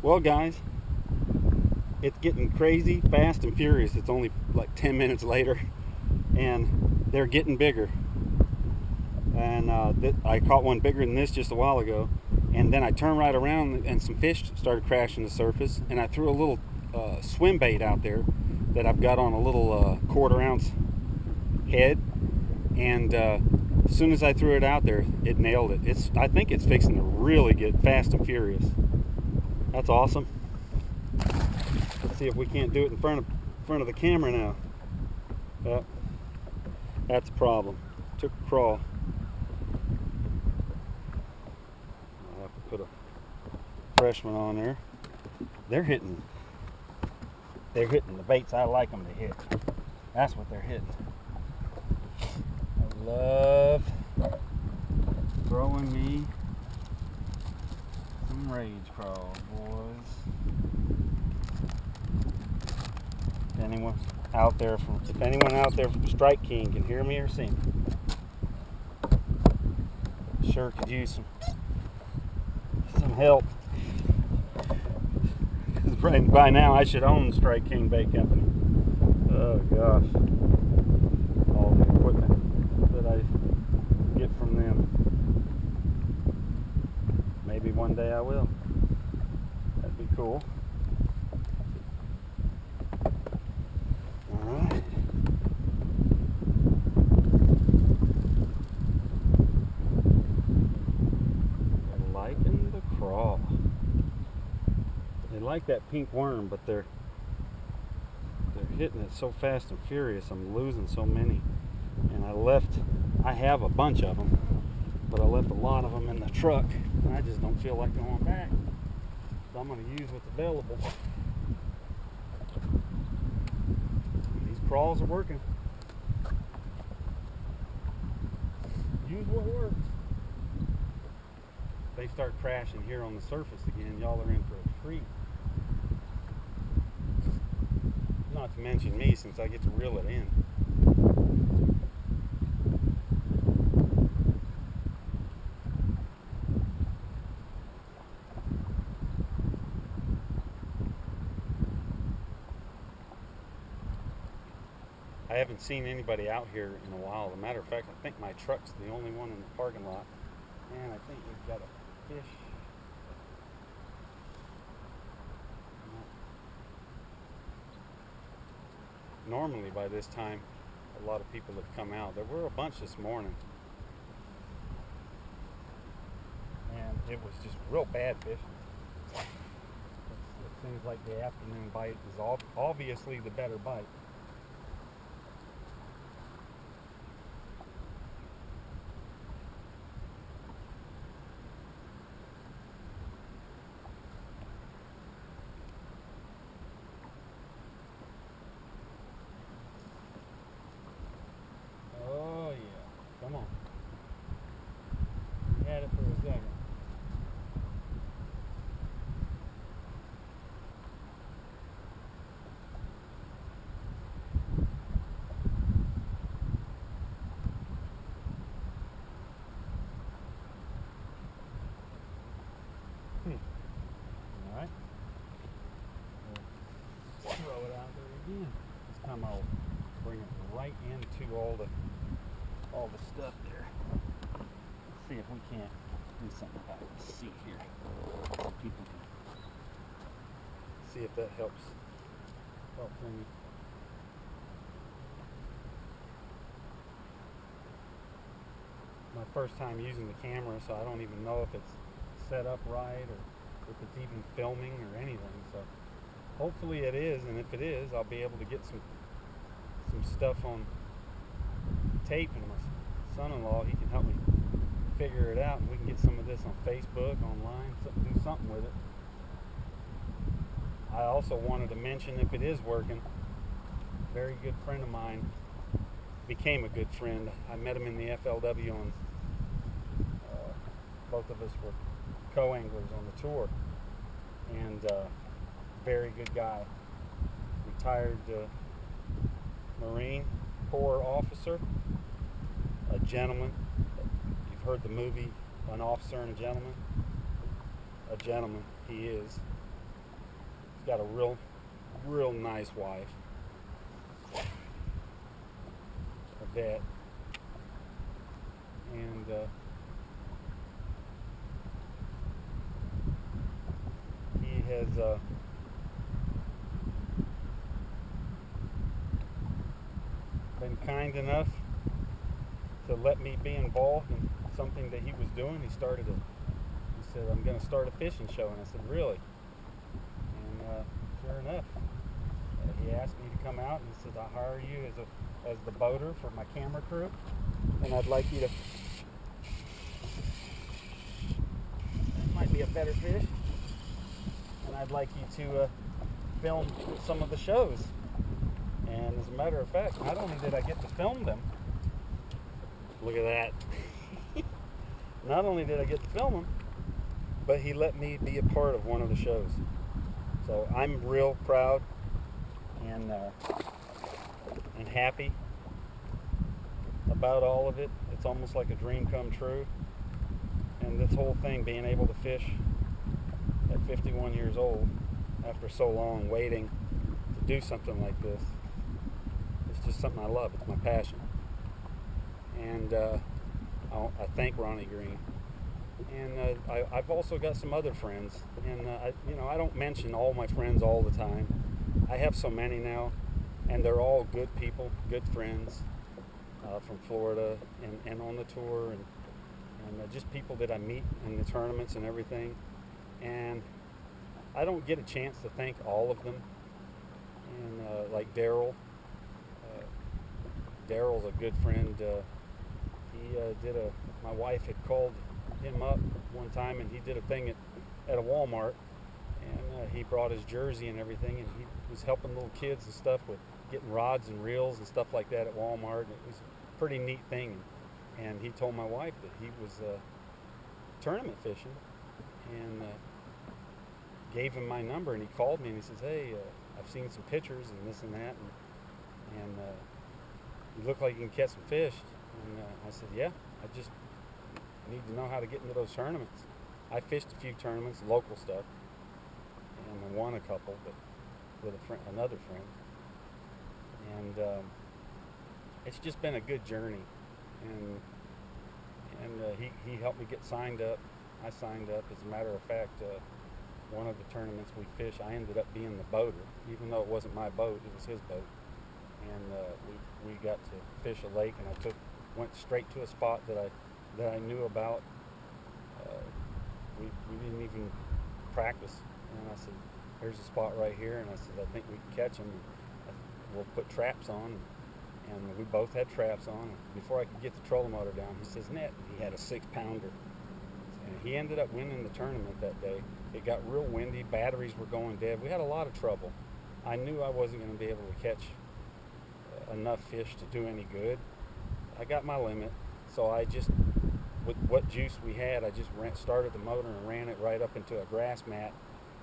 Well, guys, it's getting crazy, fast, and furious. It's only like 10 minutes later, and they're getting bigger. And I caught one bigger than this just a while ago. And then I turned right around, and some fish started crashing the surface. And I threw a little swim bait out there that I've got on a little quarter-ounce head. And as soon as I threw it out there, it nailed it. I think it's fixing to really get fast and furious. That's awesome. Let's see if we can't do it in front of the camera now. That's a problem. Took a crawl. I'll have to put a fresh one on there. They're hitting the baits I like them to hit. That's what they're hitting. I love throwing me some rage crawls, boys. If anyone out there from Strike King can hear me or see me, sure could use some help. By now I should own Strike King Bait Company. Oh gosh, all the equipment that I get from them. Maybe one day I will. That'd be cool. Alright. They're liking the crawl. They like that pink worm, but they're hitting it so fast and furious. I'm losing so many. And I have a bunch of them, but I left a lot of them in the truck, and I just don't feel like going back. So I'm going to use what's available. These crawls are working. Use what works. If they start crashing here on the surface again, y'all are in for a treat. Not to mention me, since I get to reel it in. I haven't seen anybody out here in a while. As a matter of fact, I think my truck's the only one in the parking lot. And I think we've got a fish. Normally by this time, a lot of people have come out. There were a bunch this morning. And it was just real bad fishing. It seems like the afternoon bite is obviously the better bite. Come on. You had it for a second. Alright. We'll throw it out there again. This time I'll bring it right into all the stuff there. Let's see if we can't do something about the seat here so people can see if that helps things. My first time using the camera, so I don't even know if it's set up right or if it's even filming or anything. So hopefully it is, and if it is, I'll be able to get some stuff on tape, and my son-in-law, he can help me figure it out, and we can get some of this on Facebook, online, do something with it. I also wanted to mention, if it is working, a very good friend of mine became a good friend. I met him in the FLW, and both of us were co-anglers on the tour, and very good guy, retired Marine Corps officer, a gentleman. You've heard the movie An Officer and a Gentleman. A gentleman he is. got a real nice wife, a vet, and he has been kind enough to let me be involved in something that he was doing. He said, I'm going to start a fishing show. And I said, really? And sure enough, he asked me to come out, and he said, I'll hire you as the boater for my camera crew. And I'd like you to, that might be a better fish. And I'd like you to film some of the shows. And as a matter of fact, not only did I get to film them, look at that. Not only did I get to film them, but he let me be a part of one of the shows. So I'm real proud and happy about all of it. It's almost like a dream come true. And this whole thing, being able to fish at 51 years old after so long waiting to do something like this, it's just something I love. It's my passion. And I thank Ronnie Green. And I've also got some other friends, and I don't mention all my friends all the time. I have so many now, and they're all good people, good friends from Florida and on the tour, and just people that I meet in the tournaments and everything. And I don't get a chance to thank all of them. And like Daryl, Daryl's a good friend. My wife had called him up one time, and he did a thing at a Walmart, and he brought his jersey and everything, and he was helping little kids and stuff with getting rods and reels and stuff like that at Walmart. And it was a pretty neat thing. And he told my wife that he was tournament fishing, and gave him my number, and he called me and he says, hey, I've seen some pictures and this and that, and you look like you can catch some fish. And I said, yeah, I just need to know how to get into those tournaments. I fished a few tournaments, local stuff, and I won a couple, but with another friend. And it's just been a good journey. And he helped me get signed up. I signed up. As a matter of fact, one of the tournaments we fished, I ended up being the boater, even though it wasn't my boat, it was his boat. And we got to fish a lake, and I went straight to a spot that I knew about. We didn't even practice, and I said, here's a spot right here, and I said, I think we can catch them. We'll put traps on, and we both had traps on. Before I could get the trolling motor down, he says, net. He had a 6-pounder. And he ended up winning the tournament that day. It got real windy, batteries were going dead. We had a lot of trouble. I knew I wasn't going to be able to catch enough fish to do any good. I got my limit, so I just, with what juice we had, I just started the motor and ran it right up into a grass mat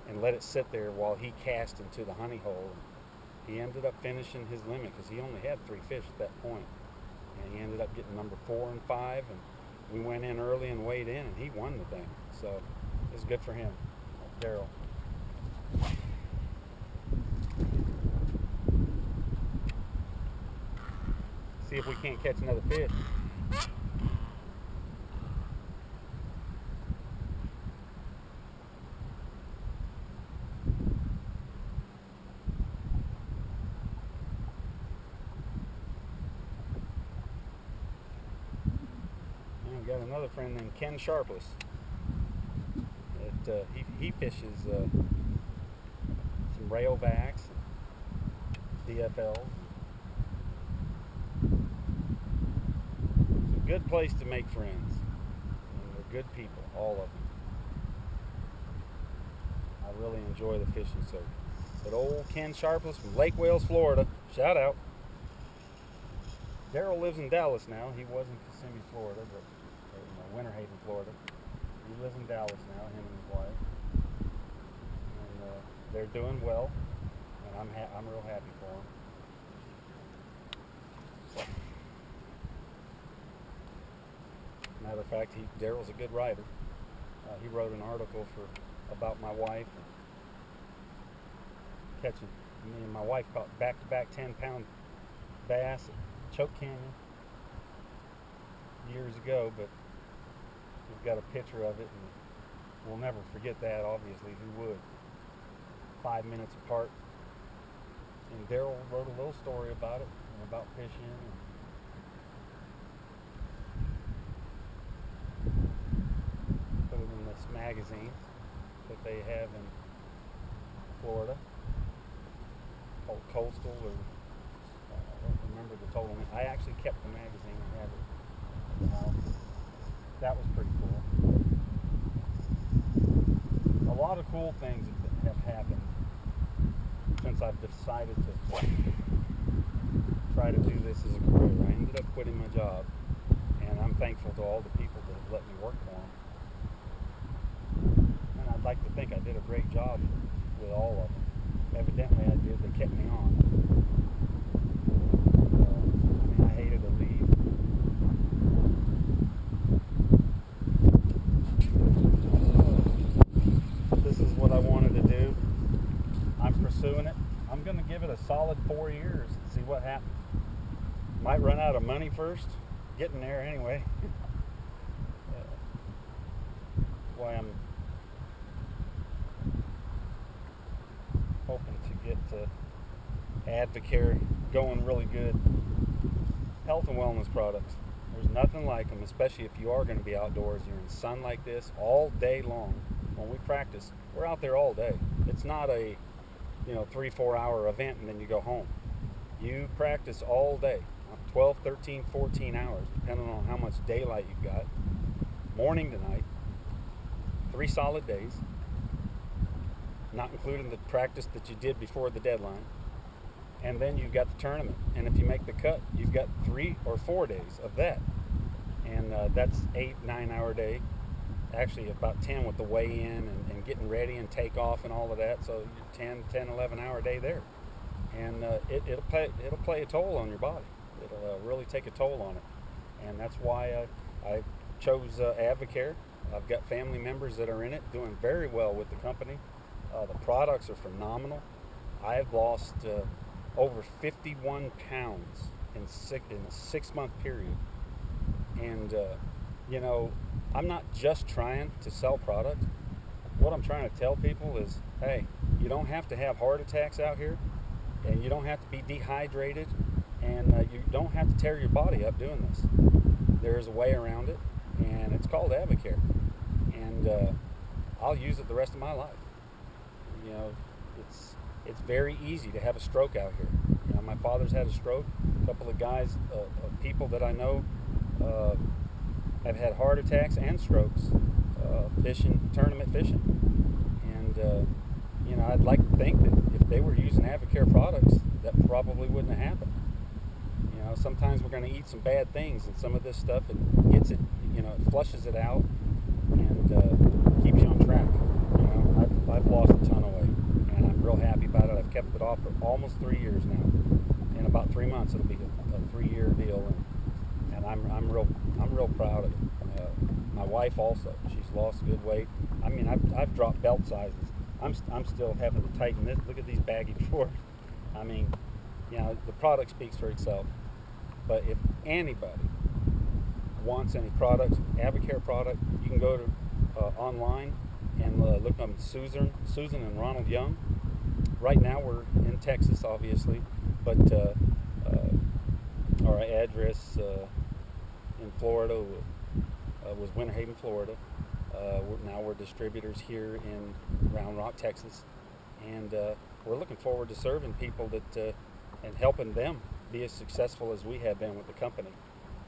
and let it sit there while he cast into the honey hole. He ended up finishing his limit because he only had 3 fish at that point. And he ended up getting number 4 and 5, and we went in early and weighed in, and he won the thing. So it was good for him. Daryl. See if we can't catch another fish. Got another friend named Ken Sharpless. He fishes some railbacks, DFLs. It's a good place to make friends. And they're good people, all of them. I really enjoy the fishing circuit. But old Ken Sharpless from Lake Wales, Florida, shout out. Daryl lives in Dallas now. He was in Kissimmee, Florida, but Winter Haven, Florida. He lives in Dallas now, him and his wife. And they're doing well, and I'm real happy for them. Matter of fact, Daryl's a good writer. He wrote an article about my wife catching. Me and my wife caught back-to-back 10-pound bass at Choke Canyon years ago, but we've got a picture of it, and we'll never forget that, obviously. Who would? 5 minutes apart. And Daryl wrote a little story about it, and about fishing. And put it in this magazine that they have in Florida called Coastal, or I don't remember the total name. I actually kept the magazine and had it at the house. That was pretty cool. A lot of cool things have happened since I've decided to try to do this as a career. I ended up quitting my job, and I'm thankful to all the people that have let me work for them. And I'd like to think I did a great job with all of them. Evidently I did. They kept me on. I mean, I hated to leave. This is what I wanted to do. I'm pursuing it. I'm going to give it a solid 4 years and see what happens. Might run out of money first. Getting there anyway. Why I'm hoping to get Advocare going really good. Health and wellness products. There's nothing like them, especially if you are going to be outdoors. You're in sun like this all day long. When we practice, we're out there all day. It's not a 3-4 hour event and then you go home. You practice all day, 12, 13, 14 hours, depending on how much daylight you've got, morning to night, 3 solid days, not including the practice that you did before the deadline. And then you've got the tournament. And if you make the cut, you've got 3 or 4 days of that. And that's 8-9 hour day. Actually about 10 with the weigh-in and getting ready and take off and all of that. So 10, 11 hour day there. And it'll play a toll on your body. It'll really take a toll on it. And that's why I chose Advocare. I've got family members that are in it, doing very well with the company. The products are phenomenal. I've lost over 51 pounds in a 6-month period. And, I'm not just trying to sell product. What I'm trying to tell people is, hey, you don't have to have heart attacks out here, and you don't have to be dehydrated, and you don't have to tear your body up doing this. There's a way around it, and it's called Advocare. And I'll use it the rest of my life. It's very easy to have a stroke out here. My father's had a stroke. A couple of guys, people that I know, have had heart attacks and strokes tournament fishing. And I'd like to think that if they were using Advocare products, that probably wouldn't have happened. Sometimes we're going to eat some bad things, and some of this stuff, it gets it, it flushes it out and keeps you on track. I've lost a ton of weight, and I'm real happy about it. I've kept it off for almost 3 years now. In about 3 months, it'll be a 3-year deal, and I'm real proud of it. My wife also, she's lost good weight. I mean, I've dropped belt sizes. I'm still having to tighten this. Look at these baggy shorts. I mean, the product speaks for itself. But if anybody wants any product, Advocare product, you can go to online and look up Susan and Ronald Young. Right now we're in Texas, obviously, but our address in Florida was Winter Haven, Florida. Now we're distributors here in Round Rock, Texas, and we're looking forward to serving people and helping them be as successful as we have been with the company.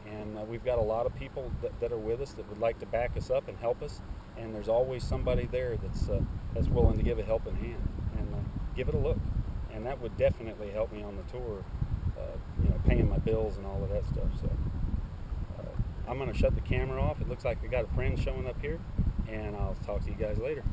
And we've got a lot of people that are with us that would like to back us up and help us, and there's always somebody there that's willing to give a helping hand and give it a look. And that would definitely help me on the tour, paying my bills and all of that stuff. So I'm going to shut the camera off. It looks like I got a friend showing up here, and I'll talk to you guys later.